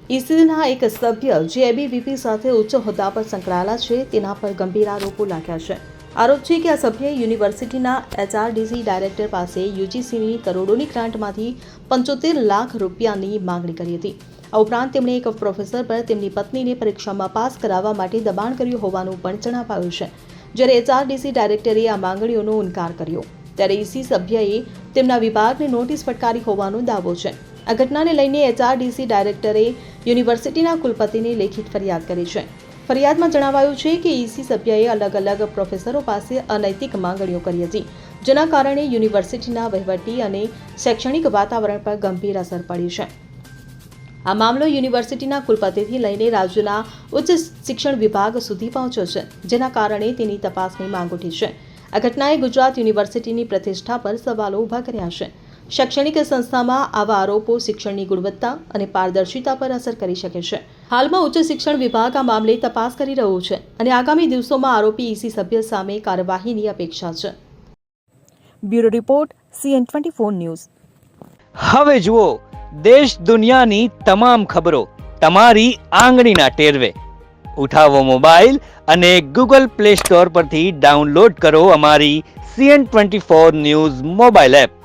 ઈસીના એક સભ્ય જે એબીવીપી સાથે ઉચ્ચ હોદ્દા પર સંકળાયેલા છે તેના પર ગંભીર આરોપો લાગ્યા છે. આરોપ છે કે આ સભ્યએ યુનિવર્સિટીના એચઆરડીસી ડાયરેક્ટર પાસે યુજીસીની કરોડોની ગ્રાન્ટમાંથી 75 લાખ રૂપિયાની માંગણી કરી હતી. આ ઉપરાંત તેમણે એક પ્રોફેસર પર તેમની પત્નીને પરીક્ષામાં પાસ કરાવવા માટે દબાણ કર્યું હોવાનું પણ જણાવાયું છે. જ્યારે એચઆરડીસી ડાયરેક્ટરે આ માંગણીઓનો ઇનકાર કર્યો ત્યારે ઈસી સભ્યએ તેમના વિભાગને નોટિસ ફટકારી હોવાનો દાવો છે. આ ઘટનાને લઈને એચઆરડીસી ડાયરેક્ટરે યુનિવર્સિટીના કુલપતિને લેખિત ફરિયાદ કરી છે. ફરિયાદમાં જણાવાયું છે કે ઈસી સભ્યએ અલગ અલગ પ્રોફેસરો પાસે અનૈતિક માંગણીઓ કરી હતી, જેના કારણે યુનિવર્સિટીના વહીવટી અને શૈક્ષણિક વાતાવરણ પર ગંભીર અસર પડી છે. આ મામલો યુનિવર્સિટીના કુલપતિથી લઈને રાજ્યના ઉચ્ચ શિક્ષણ વિભાગ સુધી પહોંચ્યો છે, જેના કારણે તેની તપાસની માંગ ઉઠી છે. આ ઘટનાએ ગુજરાત યુનિવર્સિટીની પ્રતિષ્ઠા પર સવાલો ઊભા કર્યા છે. શૈક્ષણિક સંસ્થામાં આવા આરોપો શિક્ષણની ગુણવત્તા અને પારદર્શિતા પર અસર કરી શકે છે. હાલમાં ઉચ્ચ શિક્ષણ વિભાગ આ મામલે તપાસ કરી રહ્યું છે અને આગામી દિવસોમાં આરોપી ઈસી સભ્ય સામે કાર્યવાહીની અપેક્ષા છે. Bureau report CN24 news. હવે જુઓ દેશ દુનિયાની તમામ ખબરો તમારી આંગળીના ટેરવે. ઉઠાવો મોબાઈલ અને Google Play Store પરથી ડાઉનલોડ કરો અમારી CN24 ન્યૂઝ મોબાઈલ એપ.